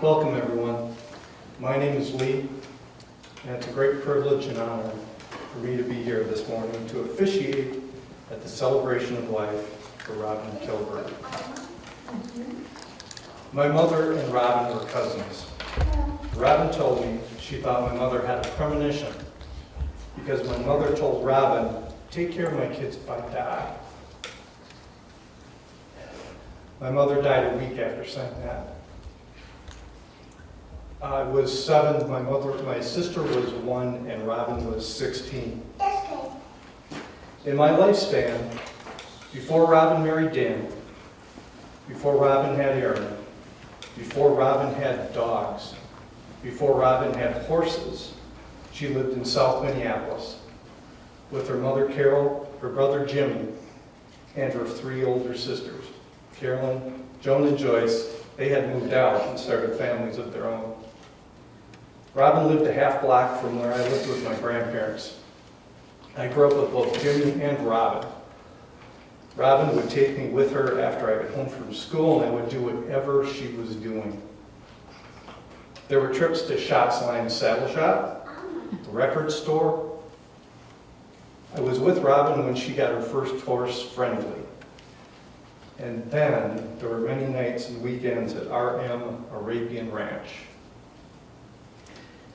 Welcome, everyone. My name is Lee, and it's a great privilege and honor for me to be here this morning to officiate at the celebration of life for Robin Kilbury. My mother and Robin were cousins. Robin told me she thought my mother had a premonition because my mother told Robin, "Take care of my kids if I die." My mother died a week after saying that. I was 7, my sister was 1, and Robin was 16. In my lifespan, before Robin married Dan, before Robin had Erin, before Robin had dogs, before Robin had horses, she lived in South Minneapolis with her mother Carol, her brother Jimmy, and her 3 older sisters, Carolyn, Joan, and Joyce. They had moved out and started families of their own. Robin lived a half block from where I lived with my grandparents. I grew up with both Jimmy and Robin. Robin would take me with her after I got home from school, and I would do whatever she was doing. There were trips to Shots Line Saddle Shop, the record store. I was with Robin when she got her first horse, Friendly. And then there were many nights and weekends at RM Arabian Ranch.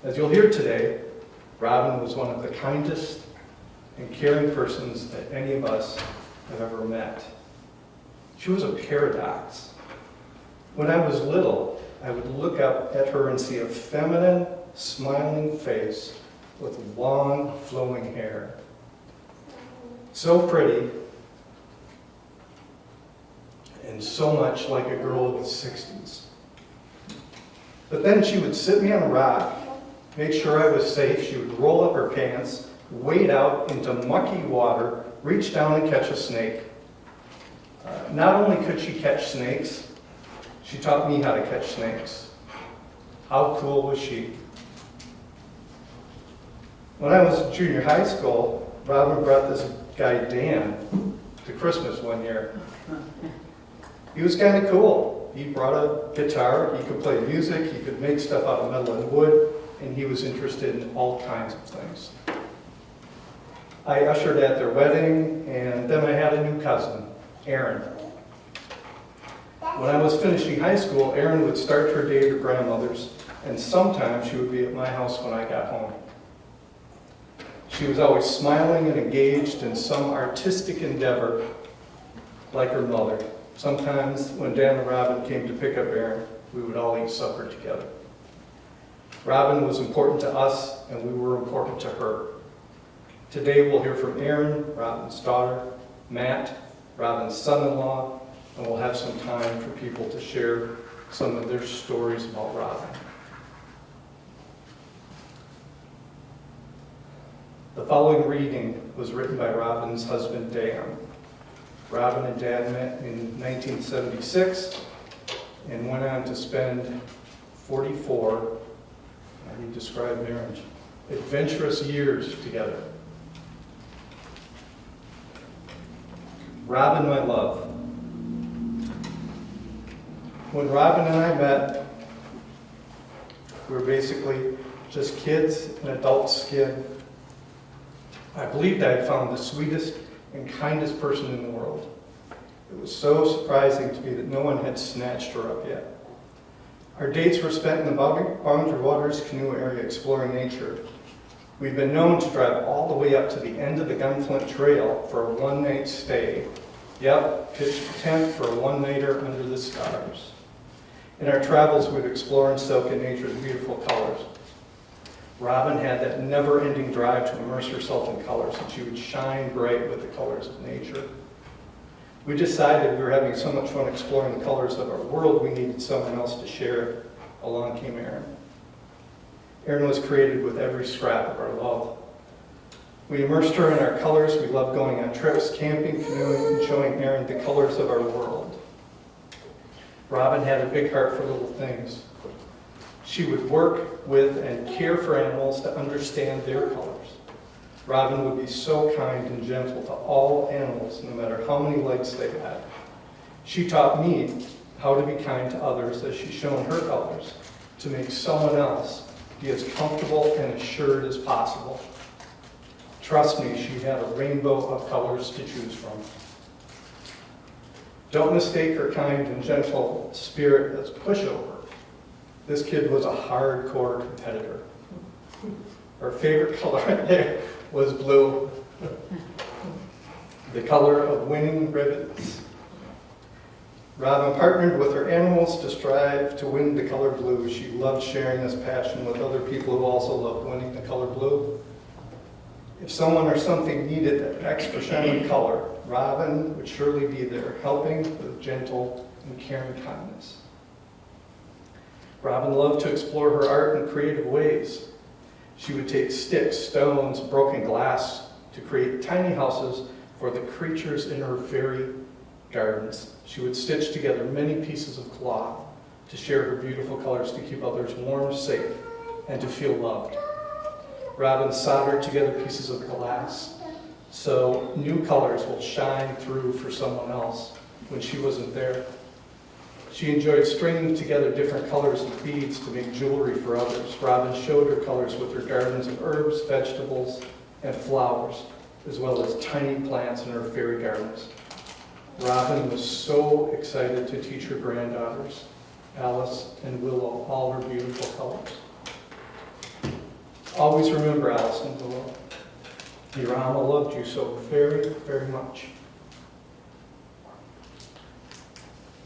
As you'll hear today, Robin was one of the kindest and caring persons that any of us have ever met. She was a paradox. When I was little, I would look up at her and see a feminine, smiling face with long, flowing hair. So pretty, and so much like a girl of the 60s. But then she would sit me on a rock, make sure I was safe. She would roll up her pants, wade out into mucky water, reach down and catch a snake. Not only could she catch snakes, she taught me how to catch snakes. How cool was she? When I was in junior high school, Robin brought this guy Dan to Christmas one year. He was kind of cool. He brought a guitar, he could play music, he could make stuff out of metal and wood, and he was interested in all kinds of things. I ushered at their wedding, and then I had a new cousin, Erin. When I was finishing high school, Erin would start her day at her grandmother's, and sometimes she would be at my house when I got home. She was always smiling and engaged in some artistic endeavor like her mother. Sometimes when Dan and Robin came to pick up Erin, we would all eat supper together. Robin was important to us, and we were important to her. Today we'll hear from Erin, Robin's daughter, Matt, Robin's son-in-law, and we'll have some time for people to share some of their stories about Robin. The following reading was written by Robin's husband, Dan. Robin and Dan met in 1976 and went on to spend 44, how do you describe marriage? Adventurous years together. Robin, my love. When Robin and I met, we were basically just kids in adult skin. I believed I had found the sweetest and kindest person in the world. It was so surprising to me that no one had snatched her up yet. Our dates were spent in the Boundary Waters canoe area exploring nature. We've been known to drive all the way up to the end of the Gunflint Trail for a one-night stay. Yep, pitched a tent for a one-nighter under the stars. In our travels, we'd explore and soak in nature's beautiful colors. Robin had that never-ending drive to immerse herself in colors, and she would shine bright with the colors of nature. We decided we were having so much fun exploring the colors of our world, we needed someone else to share. Along came Erin. Erin was created with every scrap of our love. We immersed her in our colors. We loved going on trips, camping, canoeing, and showing Erin the colors of our world. Robin had a big heart for little things. She would work with and care for animals to understand their colors. Robin would be so kind and gentle to all animals, no matter how many legs they had. She taught me how to be kind to others as she's shown her colors. to make someone else be as comfortable and assured as possible. Trust me, she had a rainbow of colors to choose from. Don't mistake her kind and gentle spirit as pushover. This kid was a hardcore competitor. Her favorite color was blue, the color of winning ribbons. Robin partnered with her animals to strive to win the color blue. She loved sharing this passion with other people who also loved winning the color blue. If someone or something needed that extra shiny color, Robin would surely be there, helping with gentle and caring kindness. Robin loved to explore her art in creative ways. She would take sticks, stones, broken glass to create tiny houses for the creatures in her fairy gardens. She would stitch together many pieces of cloth to share her beautiful colors to keep others warm, safe, and to feel loved. Robin soldered together pieces of glass so new colors will shine through for someone else when she wasn't there. She enjoyed stringing together different colors of beads to make jewelry for others. Robin showed her colors with her gardens of herbs, vegetables, and flowers, as well as tiny plants in her fairy gardens. Robin was so excited to teach her granddaughters, Alice and Willow, all her beautiful colors. Always remember, Alice and Willow, your Mama loved you so very, very much.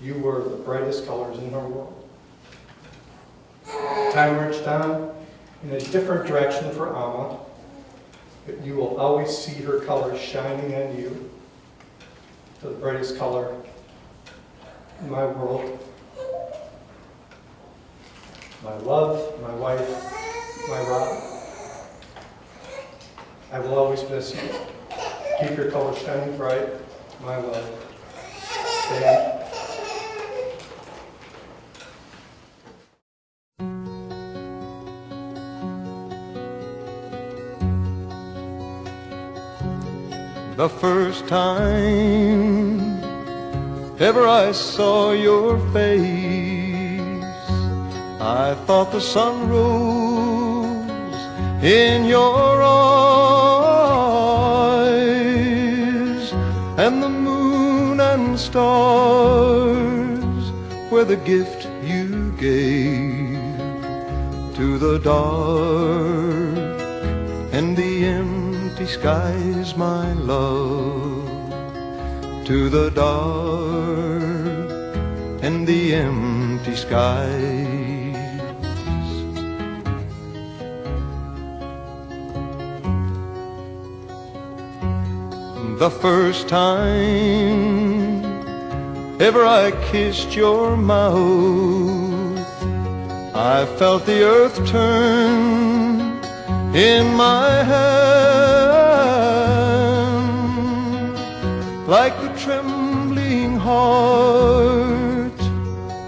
You were the brightest colors in her world. Time marched on in a different direction for Amma, but you will always see her colors shining on you, the brightest color in my world. My love, my wife, my Rob. I will always miss you. Keep your colors shining bright, my love. Dan. The first time ever I saw your face, I thought the sun rose in your eyes, and the moon and stars were the gift you gave to the dark and the empty skies, my love, to the dark and the empty skies. The first time ever I kissed your mouth, I felt the earth turn in my hand, like the trembling heart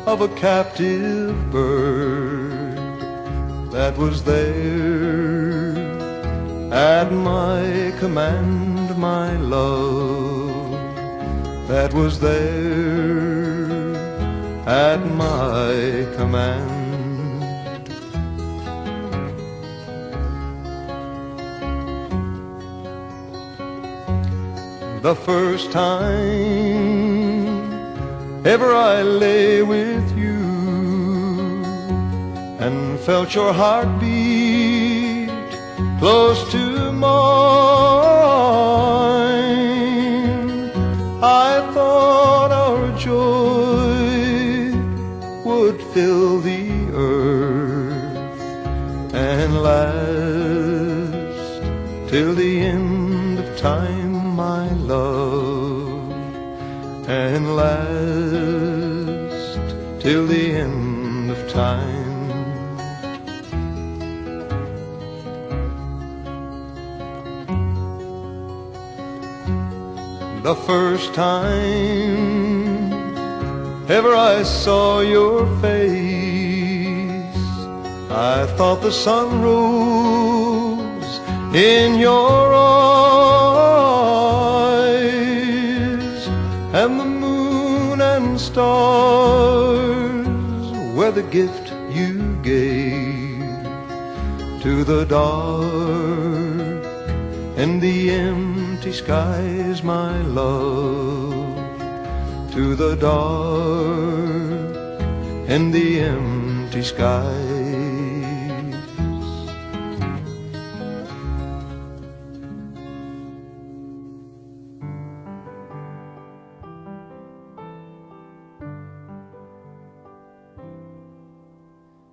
of a captive bird that was there at my command, my love, that was there at my command. The first time ever I lay with you and felt your heartbeat close to mine, I thought our joy would fill the earth and last till the end of time, my love, and last till the end of time. The first time ever I saw your face, I thought the sun rose in your eyes, and the moon and stars were the gift you gave to the dark and the empty skies, my love, to the dark and the empty skies.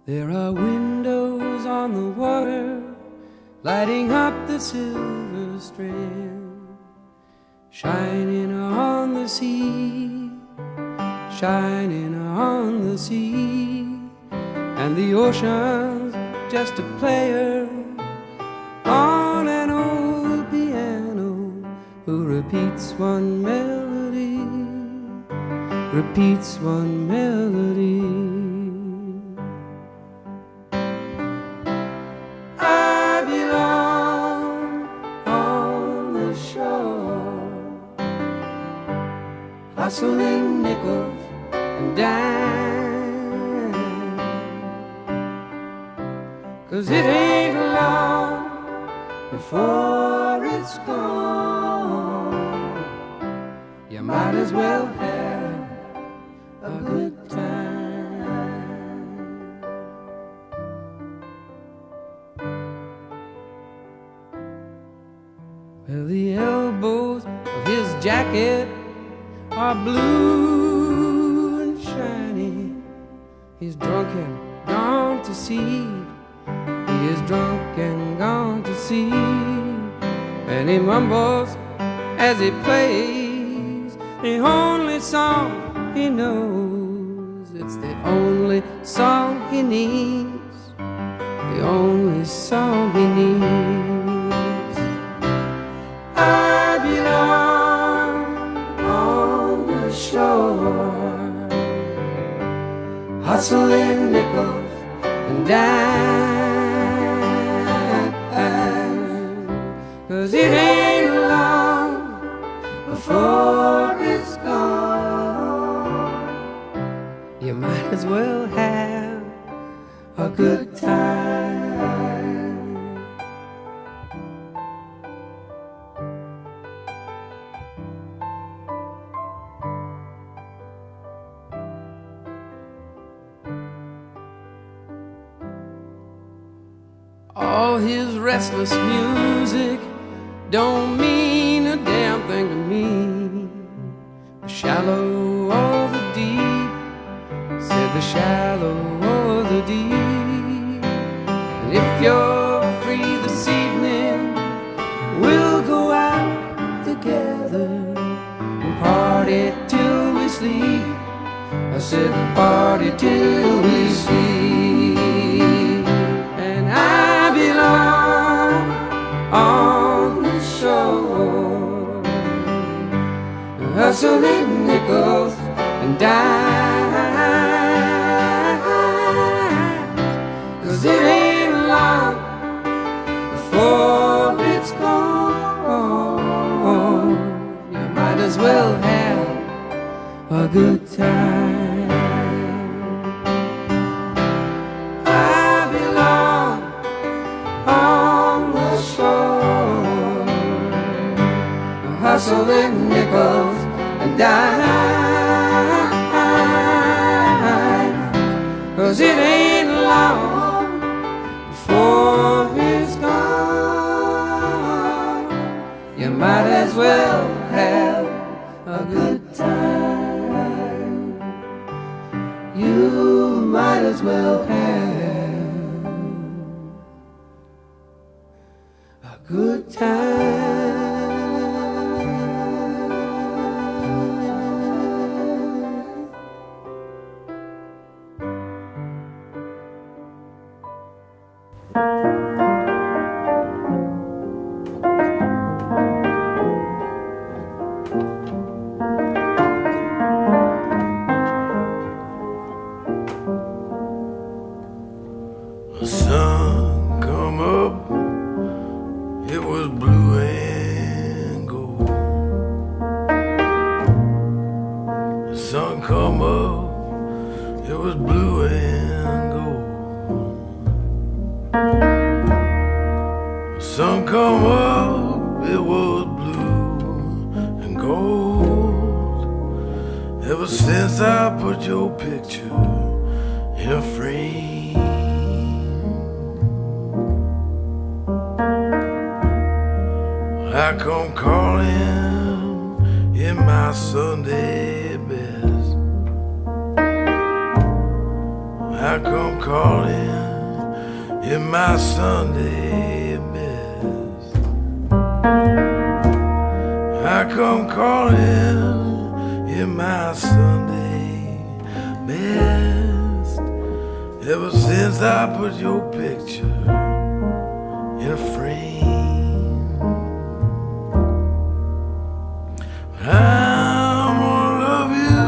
There are windows on the water, lighting up the silver strand, shining on the sea, shining on the sea. And the ocean's just a player on an old piano who repeats one melody, repeats one melody. Hustling nickels and dimes, 'cause it ain't long before it's gone. You might as well have a good time. Well, the elbows of his jacket are blue and shiny. He's drunk and gone to sea. He is drunk and gone to sea. And he mumbles as he plays the only song he knows. It's the only song he needs, the only song he needs. I belong on the shore, hustling nickels and dimes, 'cause it ain't long before it's gone. You might as well have a good time. All his restless music don't mean a damn thing to me. The shallow or the deep, said the shallow or the deep. And if you're free this evening, we'll go out together and party till we sleep. I said party till we sleep. And I belong on the shore, hustling nickels and dimes, 'cause it ain't long before it's gone. You might as well have a good time. Hustling nickels and dimes, 'cause it ain't long before it's gone. You might as well have a good time. You might as well have a good time. The sun come up, it was blue and gold. The sun come up, it was blue and gold. come up, it was blue and gold. Ever since I put your picture in a frame, I come calling in my Sunday best. I come calling in my Sunday best. I come calling in my Sunday best. Ever since I put your picture in a frame, but I'm gonna love you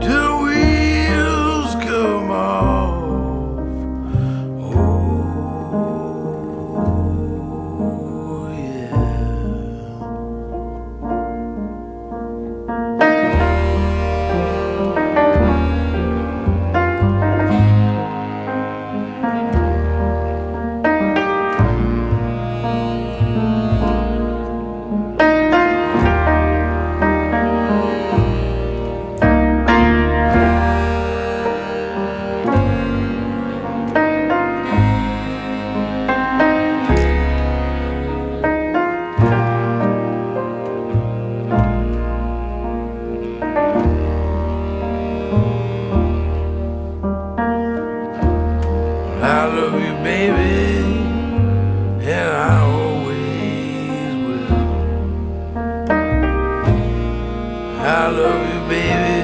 till the wheels come off. Oh, yeah. I love you, baby, and I always will. I love you, baby,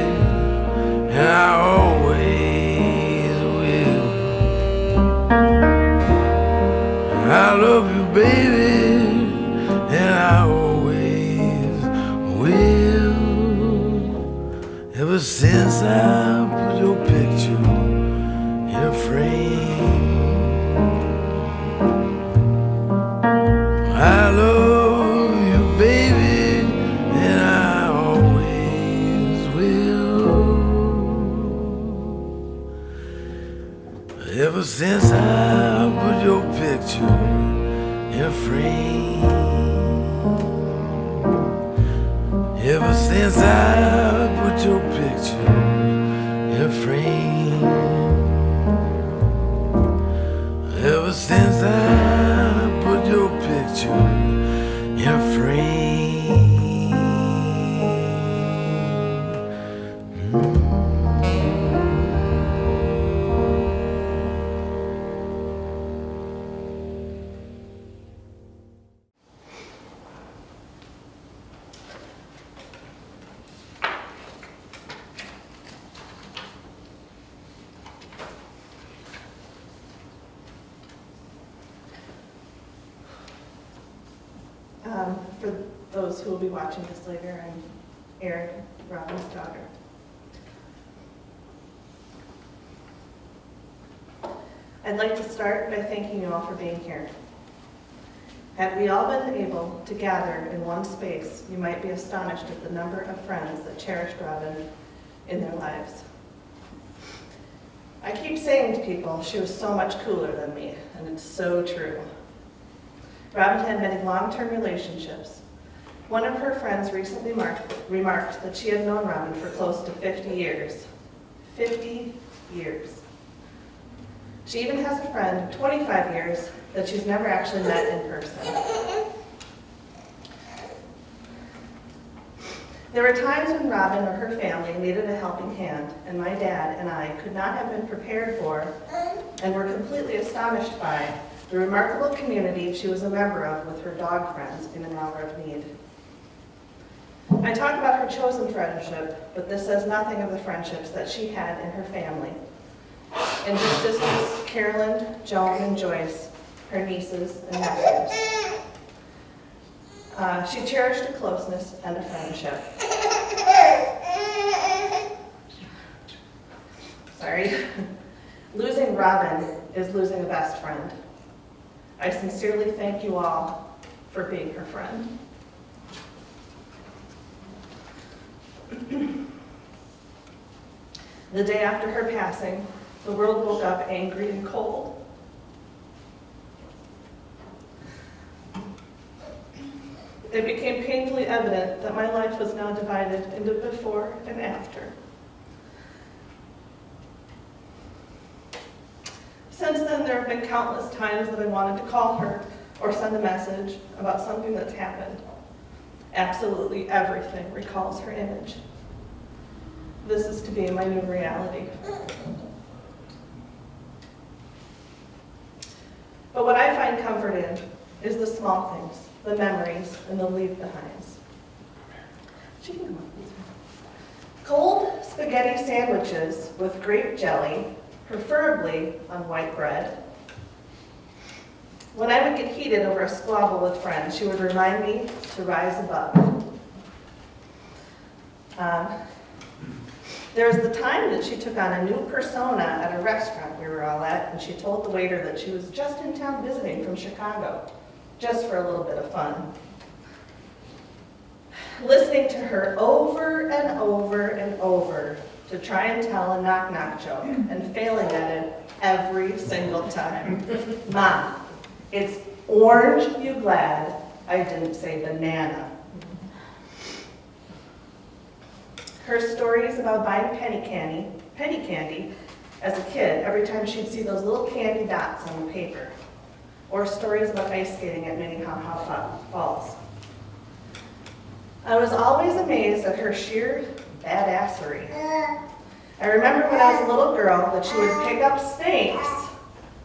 and I always will. I love you, baby, and I always will. Ever since I put your picture in a frame, I love you, baby, and I always will. Ever since I put your picture in a frame, ever since I put your picture in a frame, ever since I put your picture in a frame. For those who will be watching this later, I'm Erin, Robin's daughter. I'd like to start by thanking you all for being here. Had we all been able to gather in one space, you might be astonished at the number of friends that cherished Robin in their lives. I keep saying to people, she was so much cooler than me, and it's so true. Robin had many long-term relationships. One of her friends recently remarked that she had known Robin for close to 50 years. 50 years. She even has a friend of 25 years that she's never actually met in person. There were times when Robin or her family needed a helping hand, and my dad and I could not have been prepared for and were completely astonished by the remarkable community she was a member of with her dog friends in an hour of need. I talk about her chosen friendship, but this says nothing of the friendships that she had in her family. And her sisters, Carolyn, Joan, and Joyce, her nieces and nephews. She cherished a closeness and a friendship. Sorry. Losing Robin is losing a best friend. I sincerely thank you all for being her friend. The day after her passing, the world woke up angry and cold. it became painfully evident that my life was now divided into before and after. Since then, there have been countless times that I wanted to call her or send a message about something that's happened. Absolutely everything recalls her image. This is to be my new reality. But what I find comfort in is the small things, the memories, and the leave-behinds. Cold spaghetti sandwiches with grape jelly, preferably on white bread. When I would get heated over a squabble with friends, she would remind me to rise above. There was the time that she took on a new persona at a restaurant we were all at, and she told the waiter that she was just in town visiting from Chicago, just for a little bit of fun. Listening to her over and over and over to try and tell a knock-knock joke, and failing at it every single time. Mom, it's orange, you glad I didn't say banana. Her stories about buying penny candy as a kid every time she'd see those little candy dots on the paper, or stories about ice skating at Minnehaha Falls. I was always amazed at her sheer badassery. I remember when I was a little girl that she would pick up snakes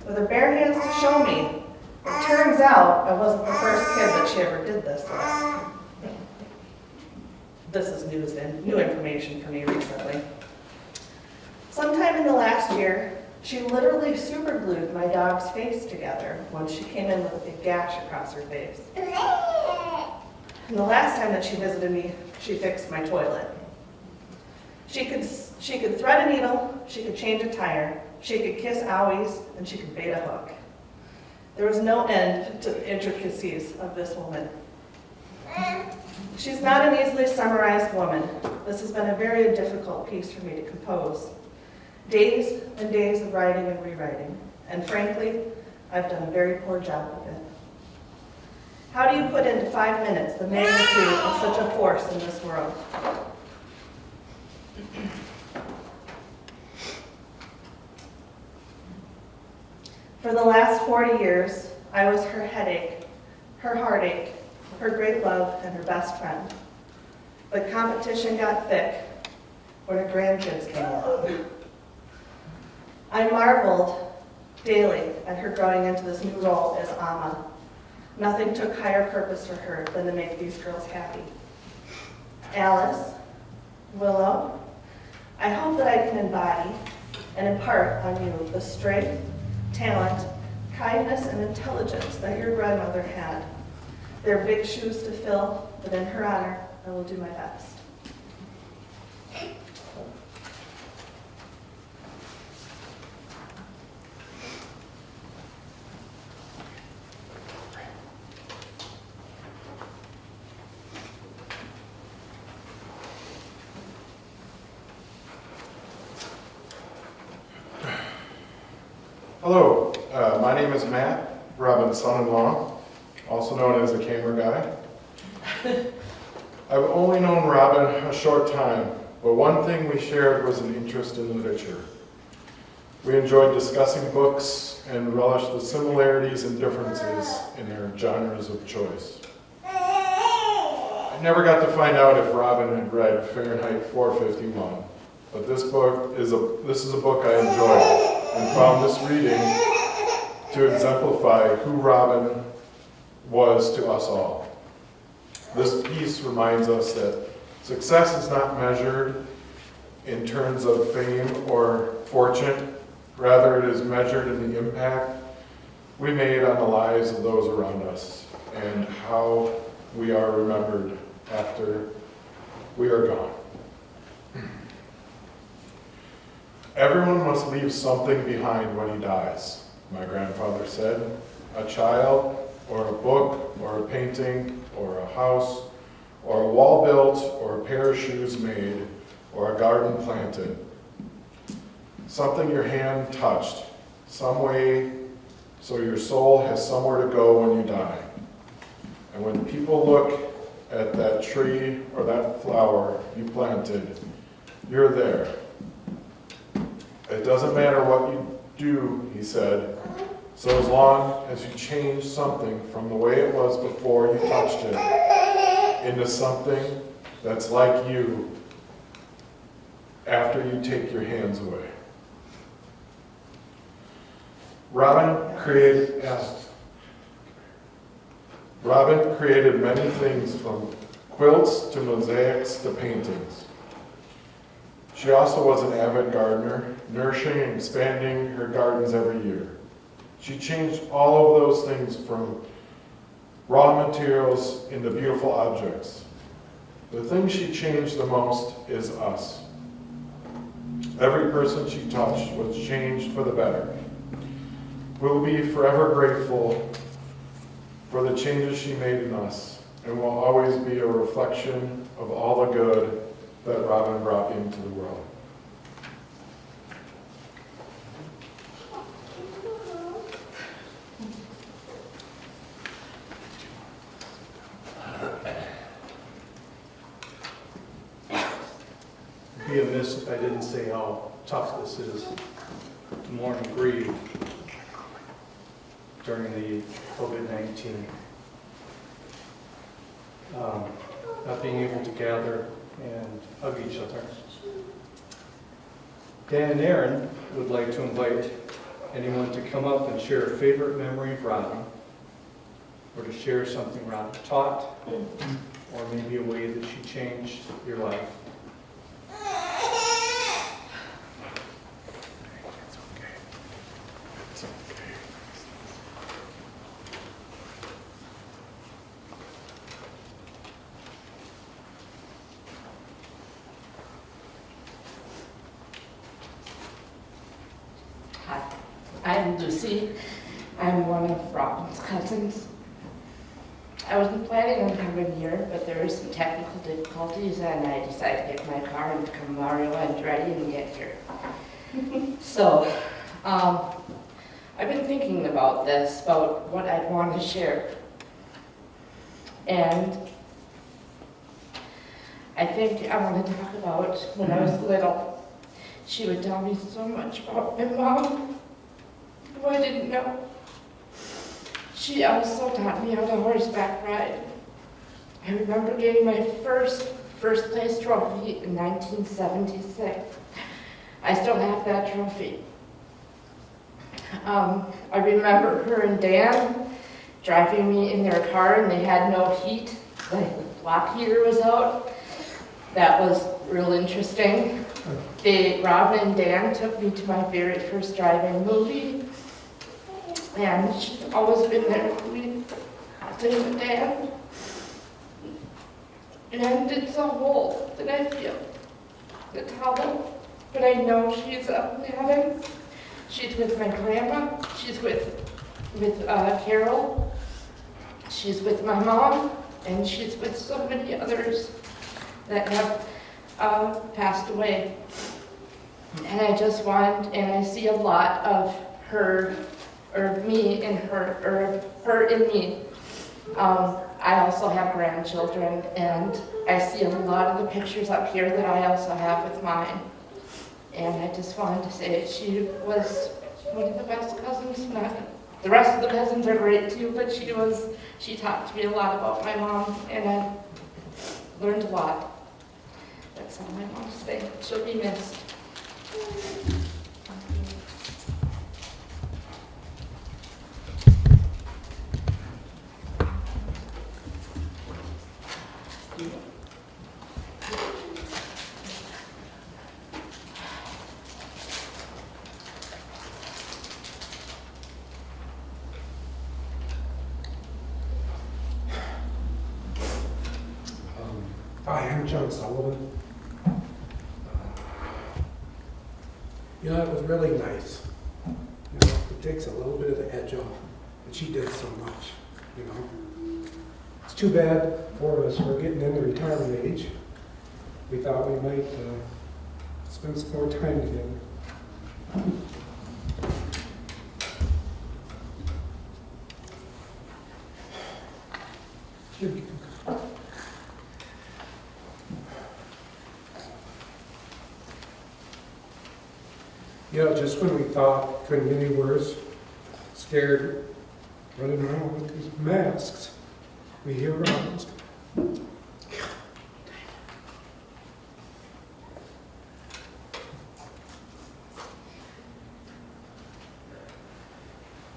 with her bare hands to show me. It turns out I wasn't the first kid that she ever did this with. This is new information for me recently. Sometime in the last year, she literally superglued my dog's face together once she came in with a big gash across her face. And the last time that she visited me, she fixed my toilet. She could thread a needle, she could change a tire, she could kiss owies, and she could bait a hook. There was no end to the intricacies of this woman. She's not an easily summarized woman. This has been a very difficult piece for me to compose. Days and days of writing and rewriting, and frankly, I've done a very poor job of it. How do you put into 5 minutes the magnitude of such a force in this world? For the last 40 years, I was her headache, her heartache, her great love, and her best friend. But competition got thick when her grandkids came along. I marveled daily at her growing into this new role as Amma. Nothing took higher purpose for her than to make these girls happy. Alice, Willow, I hope that I can embody and impart on you the strength, talent, kindness, and intelligence that your grandmother had. They're big shoes to fill, but in her honor, I will do my best. Hello, my name is Matt, Robin's son-in-law, also known as the camera guy. I've only known Robin a short time, but one thing we shared was an interest in literature. We enjoyed discussing books and relished the similarities and differences in their genres of choice. I never got to find out if Robin had read Fahrenheit 451, but this is a book I enjoyed and found this reading to exemplify who Robin was to us all. This piece reminds us that success is not measured in terms of fame or fortune. Rather, it is measured in the impact we made on the lives of those around us and how we are remembered after we are gone. Everyone must leave something behind when he dies, my grandfather said. A child, or a book, or a painting, or a house, or a wall built, or a pair of shoes made, or a garden planted. Something your hand touched, some way so your soul has somewhere to go when you die. And when people look at that tree or that flower you planted, you're there. It doesn't matter what you do, he said, so as long as you change something from the way it was before you touched it into something that's like you after you take your hands away. Robin created many things, from quilts to mosaics to paintings. She also was an avid gardener, nourishing and expanding her gardens every year. She changed all of those things from raw materials into beautiful objects. The thing she changed the most is us. Every person she touched was changed for the better. We'll be forever grateful for the changes she made in us, and will always be a reflection of all the good that Robin brought into the world. It'd be amiss if I didn't say how tough this is to mourn and grieve during the COVID-19. Not being able to gather and hug each other. Dan and Erin would like to invite anyone to come up and share a favorite memory of Robin, or to share something Robin taught, or maybe a way that she changed your life. Hi, I'm Lucy. I'm one of Robin's cousins. I wasn't planning on coming here, but there were some technical difficulties, and I decided to get my car and become Mario and ready and get here. So, I've been thinking about this, about what I'd want to share. And I think I want to talk about when I was little. She would tell me so much about my mom, who I didn't know. She also taught me how to horseback ride. I remember getting my first place trophy in 1976. I still have that trophy. I remember her and Dan driving me in their car, and they had no heat. The block heater was out. That was real interesting. Robin and Dan took me to my very first drive-in movie, and she's always been there for me, Dan and Dan. And it's so old that I feel to tell them, but I know she's up in heaven. She's with my grandma. She's with Carol. She's with my mom, and she's with so many others that have passed away. And I just want, and I see a lot of her, or me in her, or her in me. I also have grandchildren, and I see a lot of the pictures up here that I also have with mine. And I just wanted to say she was one of the best cousins. The rest of the cousins are great too, but she taught me a lot about my mom, and I learned a lot. That's all I want to say. She'll be missed. Hi, I'm John Sullivan. You know, it was really nice. You know, it takes a little bit of the edge off, but she did so much, you know. It's too bad for us, we're getting into retirement age. We thought we might spend some more time together. You know, just when we thought couldn't get any worse, scared, running around with these masks, we hear Robin's.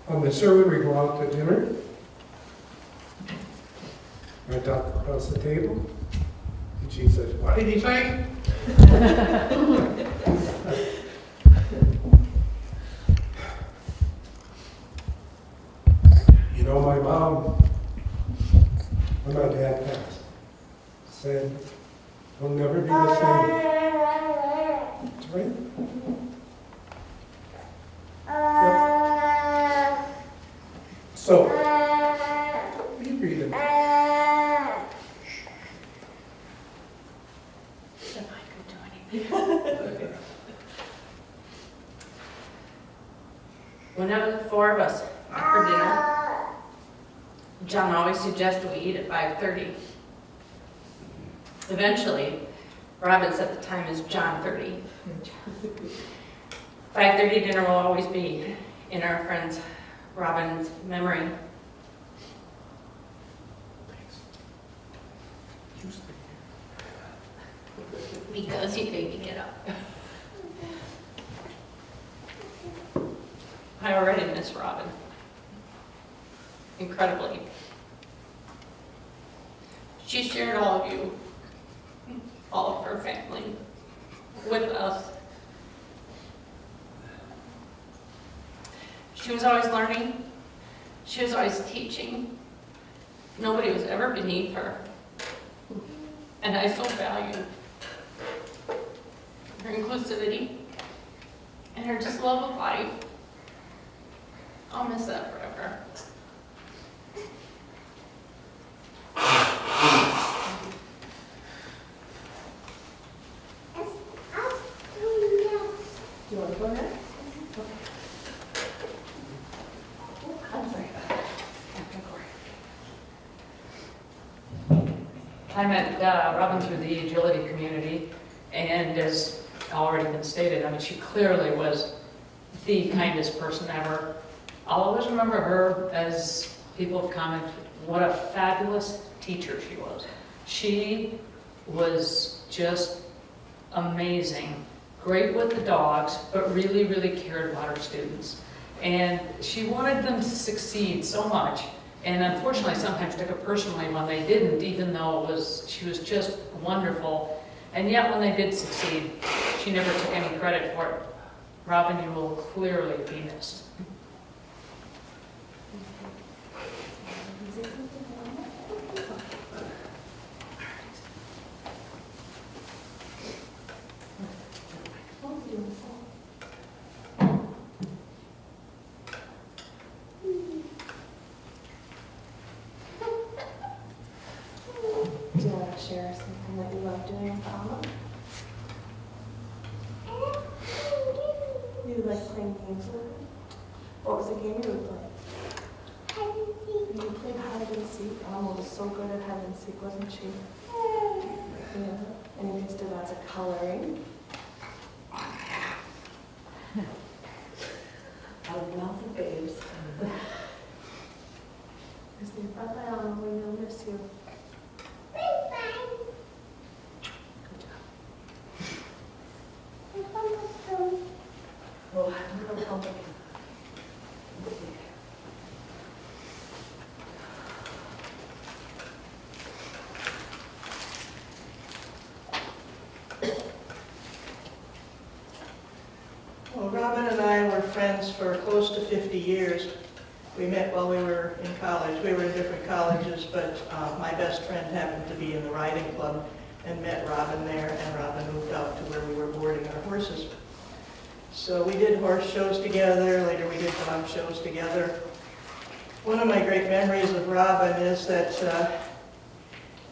On the sermon, we go out to dinner. I talk across the table, and she says, "What did he say?" You know, my mom, when my dad passed, said, "We'll never be the same." That's right. Yep. So, what are you reading? If I could do anything. Whenever the four of us met for dinner, John always suggested we eat at 5:30. Eventually, Robin set the time as John 30. 5:30 dinner will always be in our friend Robin's memory. Because he made me get up. I already miss Robin. Incredibly. She shared all of you, all of her family, with us. She was always learning. She was always teaching. Nobody was ever beneath her. And I so value her inclusivity and her just love of life. I'll miss that forever. Do you want to go ahead? I'm sorry. I met Robin through the agility community, and as already been stated, I mean, she clearly was the kindest person ever. I'll always remember her as people have commented, what a fabulous teacher she was. She was just amazing. Great with the dogs, but really, really cared about her students. And she wanted them to succeed so much. And unfortunately, sometimes took it personally when they didn't, even though she was just wonderful. And yet, when they did succeed, she never took any credit for it. Robin, you will clearly be missed. Do you want to share something that you love doing with Alma? You like playing games with her? What was the game you would play? You played hide and seek. Alma was so good at hide and seek, wasn't she? Yeah. And you guys did lots of coloring. Out of the mouth of babes. Bye-bye, Alma. We will miss you. Oh, I'm going to Well, Robin and I were friends for close to 50 years. We met while we were in college. We were in different colleges, but my best friend happened to be in the riding club and met Robin there, and Robin moved out to where we were boarding our horses. So we did horse shows together, later we did dog shows together. One of my great memories of Robin is that,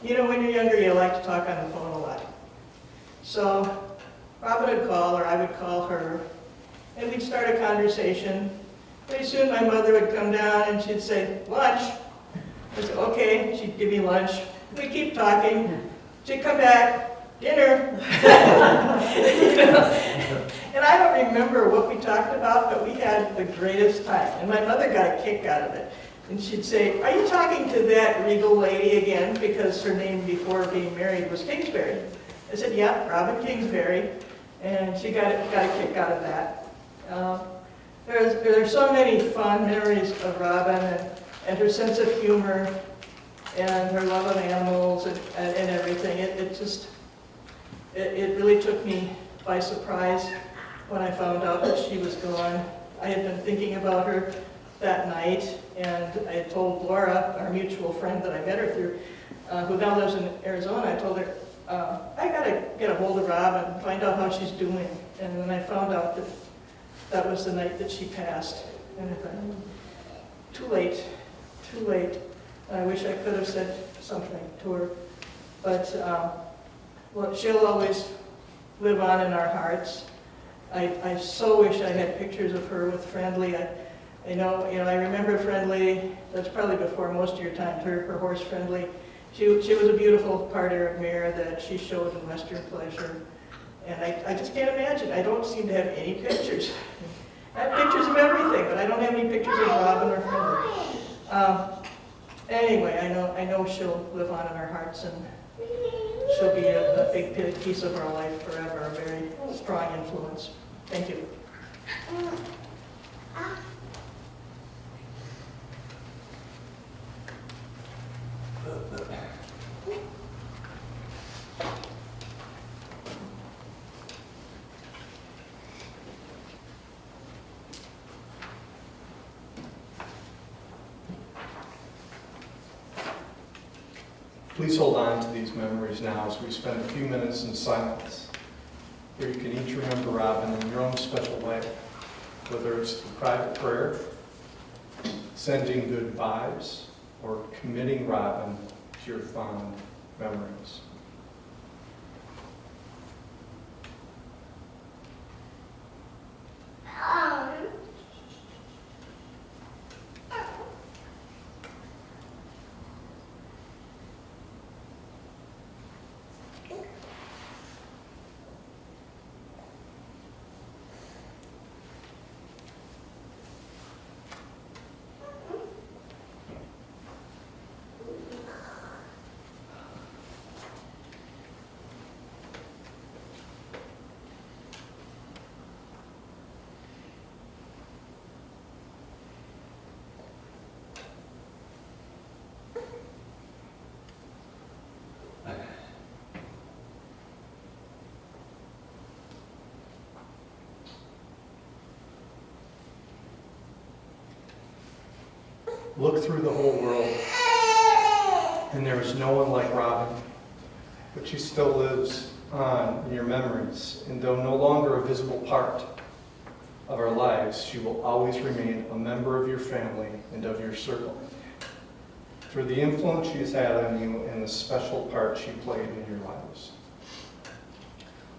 you know, when you're younger, you like to talk on the phone a lot. So Robin would call, or I would call her, and we'd start a conversation. Pretty soon my mother would come down and she'd say, lunch. I'd say, okay, she'd give me lunch. We'd keep talking. She'd come back, dinner. You know? And I don't remember what we talked about, but we had the greatest time. And my mother got a kick out of it. And she'd say, "Are you talking to that regal lady again?" Because her name before being married was Kingsbury. I said, "Yeah, Robin Kingsbury." And she got a kick out of that. There's so many fun memories of Robin and her sense of humor and her love of animals and everything. It really took me by surprise when I found out that she was gone. I had been thinking about her that night, and I had told Laura, our mutual friend that I met her through, who now lives in Arizona, I told her, I gotta get a hold of Rob and find out how she's doing. And then I found out that that was the night that she passed. And I thought, too late, too late. I wish I could have said something to her. But well, she'll always live on in our hearts. I so wish I had pictures of her with Friendly. I remember Friendly. That's probably before most of your time. Her horse Friendly. She was a beautiful Carter mare that she showed in Western Pleasure. And I just can't imagine. I don't seem to have any pictures. I have pictures of everything, but I don't have any pictures of Robin or Friendly. Anyway, I know she'll live on in our hearts, and she'll be a big piece of our life forever, a very strong influence. Thank you. Please hold on to these memories now as we spend a few minutes in silence, where you can each remember Robin in your own special way, whether it's through private prayer, sending good vibes, or committing Robin to your fond memories. Look through the whole world, and there is no one like Robin, but she still lives on in your memories, and though no longer a visible part of our lives, she will always remain a member of your family and of your circle. For the influence she has had on you and the special part she played in your lives.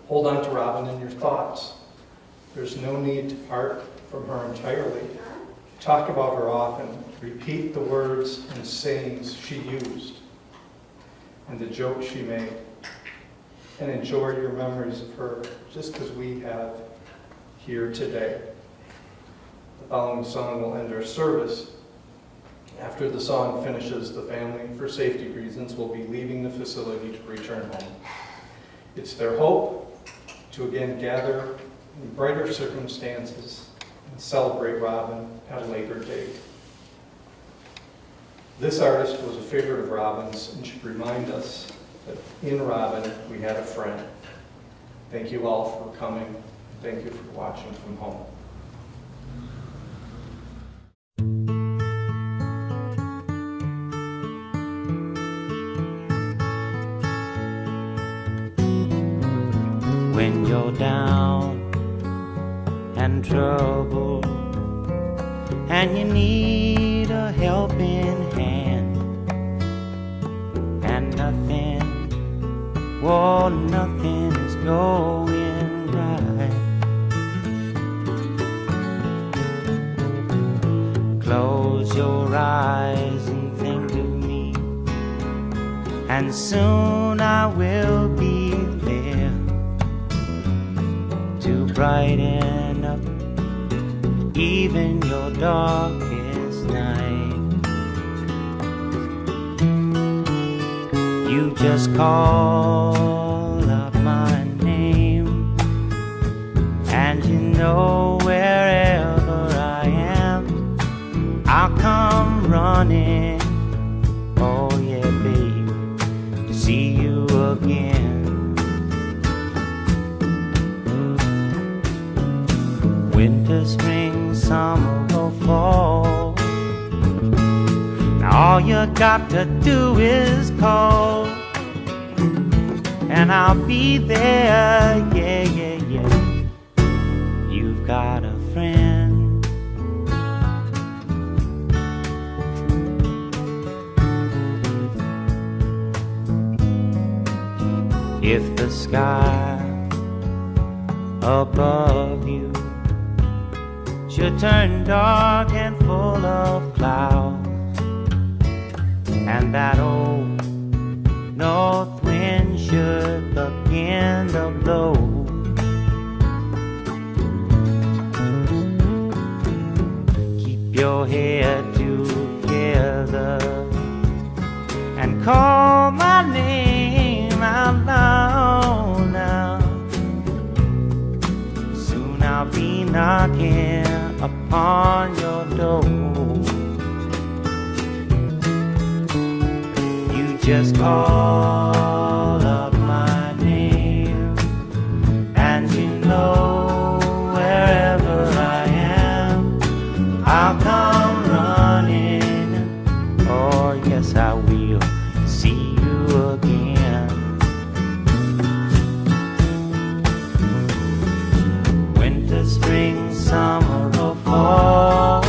Hold on to Robin in your thoughts. There's no need to part from her entirely. Talk about her often. Repeat the words and sayings she used and the jokes she made. And enjoy your memories of her just as we have here today. The following song will end our service. After the song finishes, the family, for safety reasons, will be leaving the facility to return home. It's their hope to again gather in brighter circumstances and celebrate Robin at a later date. This artist was a favorite of Robin's and should remind us that in Robin we had a friend. Thank you all for coming. Thank you for watching from home. When you're down and troubled and you need a helping hand, and nothing is going right. Close your eyes and think of me, and soon I will be there to brighten up even your darkest night. You just call out my name, and you know wherever I am, I'll come running. Oh yeah, baby, to see you again. Winter, spring, summer, or fall, now all you got to do is call, and I'll be there, yeah, yeah, yeah. You've got a friend. If the sky above you should turn dark and full of clouds, and that old north wind should begin to blow, keep your head together and call my name out loud now. Soon I'll be knocking upon your door. You just call out my name, and you know wherever I am, I'll come running. Oh yes, I will see you again. Winter, spring, summer, or fall,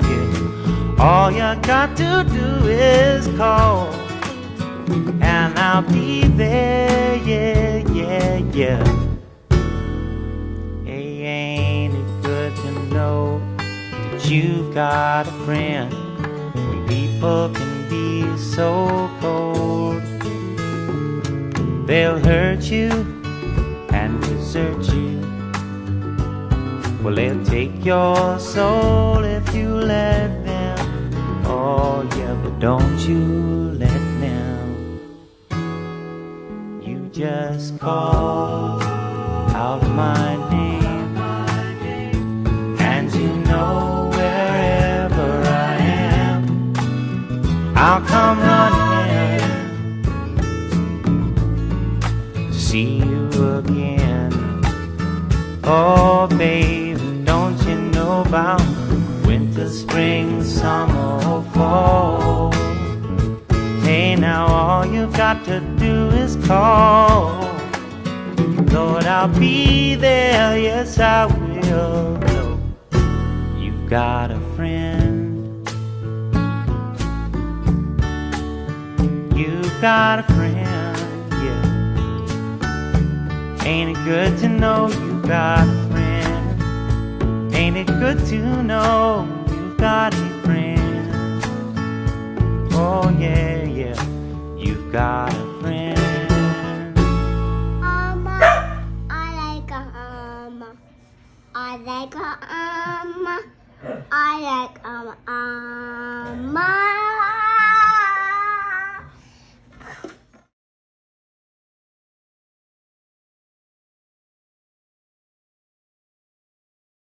yeah. All you got to do is call, and I'll be there, yeah, yeah, yeah. Hey, ain't it good to know that you've got a friend when people can be so cold? They'll hurt you and desert you. Well, they'll take your soul if you let them. Oh yeah, but don't you let them. You just call out my name, and you know wherever I am, I'll come running to see you again. Oh baby, don't you know about winter, spring, summer, or fall? Hey, now all you've got to do is call. Lord, I'll be there, yes I will. You've got a friend. You've got a friend, yeah. Ain't it good to know you've got a friend? Ain't it good to know you've got a friend? Oh yeah, yeah, you've got a friend. I like I like